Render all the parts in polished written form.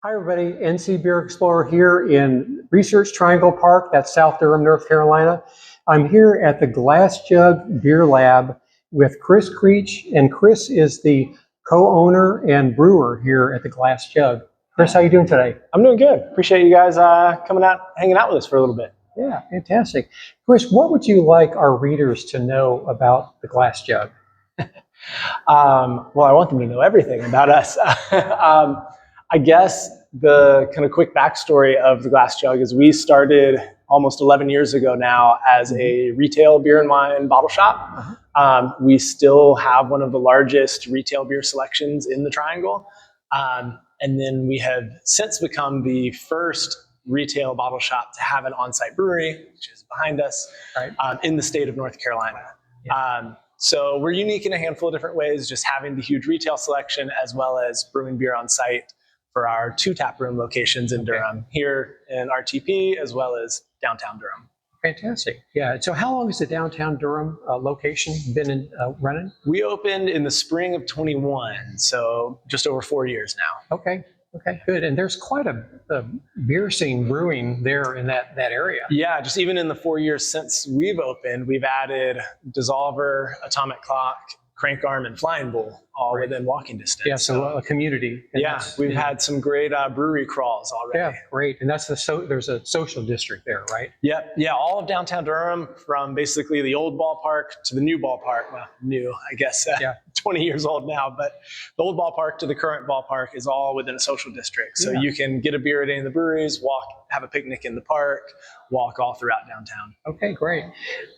Hi everybody, NC Beer Explorer here in Research Triangle Park, that's South Durham, North Carolina. I'm here at the Glass Jug Beer Lab with Chris Creech, and Chris is the co-owner and brewer here at the Glass Jug. Chris, how you doing today? I'm doing good. Appreciate you guys coming out, hanging out with us for a little bit. Yeah, fantastic. Chris, what would you like our readers to know about the Glass Jug? Well, I want them to know everything about us. I guess the kind of quick backstory of the Glass Jug is we started almost 11 years ago now as a retail beer and wine bottle shop. We still have one of the largest retail beer selections in the Triangle. And then we have since become the first retail bottle shop to have an on-site brewery, which is behind us, in the state of North Carolina. Yeah. So we're unique in a handful of different ways, just having the huge retail selection as well as brewing beer on site for our 2 tap room locations in Durham, here in RTP as well as downtown Durham. Fantastic. Yeah. So how long has the downtown Durham location been running? We opened in the spring of 21, so just over 4 years now. Okay. Okay, good. And there's quite a beer scene brewing there in that area. Yeah, just even in the 4 years since we've opened, we've added Dissolver, Atomic Clock, Crank Arm, and Flying Bull, all within walking distance. Yeah, so a community. Yeah, we've had some great brewery crawls already. Yeah, great. And that's there's a social district there, right? Yep. Yeah, all of downtown Durham, from basically the old ballpark to the new ballpark. Well, new, I guess, 20 years old now, but the old ballpark to the current ballpark is all within a social district. So you can get a beer at any of the breweries, walk, have a picnic in the park, walk all throughout downtown. Okay, great.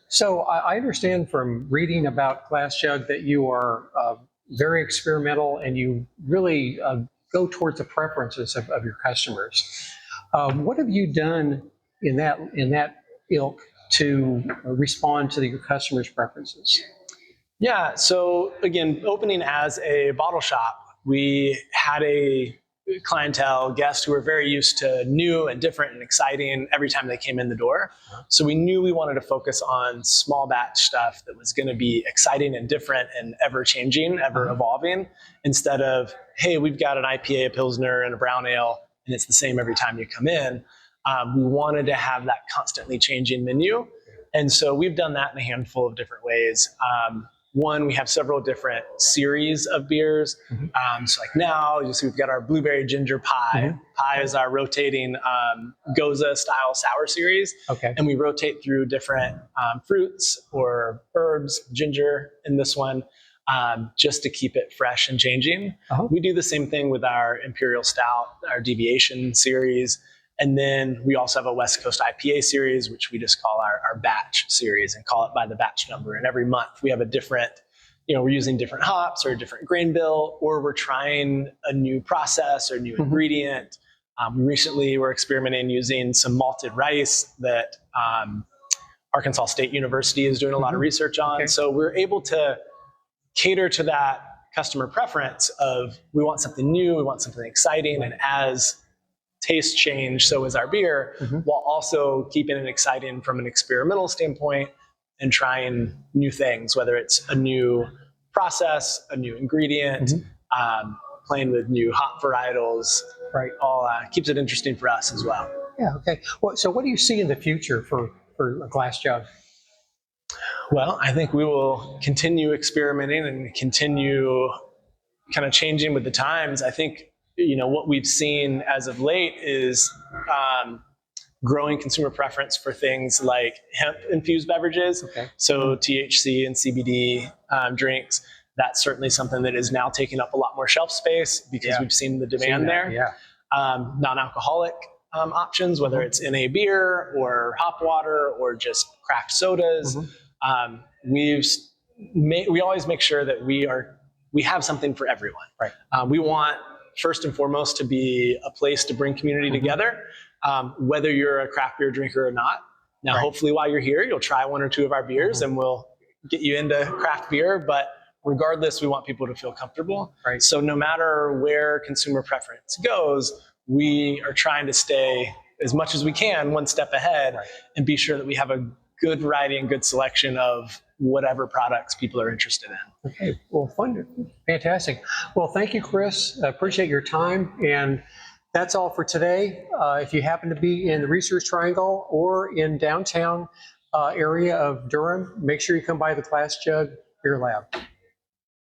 So I understand from reading about Glass Jug that you are very experimental and you really go towards the preferences of your customers. What have you done in that ilk to respond to your customers' preferences? Yeah, so again, opening as a bottle shop, we had a clientele, guests who were very used to new and different and exciting every time they came in the door. So we knew we wanted to focus on small batch stuff that was going to be exciting and different and ever changing, ever evolving, instead of, hey, we've got an IPA, a Pilsner, and a brown ale, and it's the same every time you come in. We wanted to have that constantly changing menu. And so we've done that in a handful of different ways. One, we have several different series of beers. So like now, you see we've got our blueberry ginger pie. Pie is our rotating Goza style sour series. Okay. And we rotate through different fruits or herbs, ginger in this one, just to keep it fresh and changing. We do the same thing with our Imperial Stout, our Deviation series. And then we also have a West Coast IPA series, which we just call our batch series and call it by the batch number. And every month we have a different, we're using different hops or a different grain bill, or we're trying a new process or new ingredient. Recently we're experimenting using some malted rice that Arkansas State University is doing a lot of research on. Okay. So we're able to cater to that customer preference of we want something new, we want something exciting, and as taste change, so is our beer, while also keeping it exciting from an experimental standpoint and trying new things, whether it's a new process, a new ingredient, playing with new hop varietals, all keeps it interesting for us as well. Yeah, okay. Well, so what do you see in the future for a Glass Jug? Well, I think we will continue experimenting and continue kind of changing with the times. I think what we've seen as of late is growing consumer preference for things like hemp-infused beverages. Okay. So THC and CBD drinks. That's certainly something that is now taking up a lot more shelf space because we've seen the demand there. Yeah. Non-alcoholic options, whether it's NA beer or hop water or just craft sodas. We always make sure that we have something for everyone. Right. We want, first and foremost, to be a place to bring community together, whether you're a craft beer drinker or not. Now, hopefully while you're here, you'll try 1 or 2 of our beers and we'll get you into craft beer. But regardless, we want people to feel comfortable. Right. So no matter where consumer preference goes, we are trying to stay as much as we can one step ahead and be sure that we have a good variety and good selection of whatever products people are interested in. Okay, well, fantastic. Well, thank you, Chris. I appreciate your time, and That's all for today. If you happen to be in the Research Triangle or in downtown area of Durham, make sure you come by the Glass Jug Beer Lab.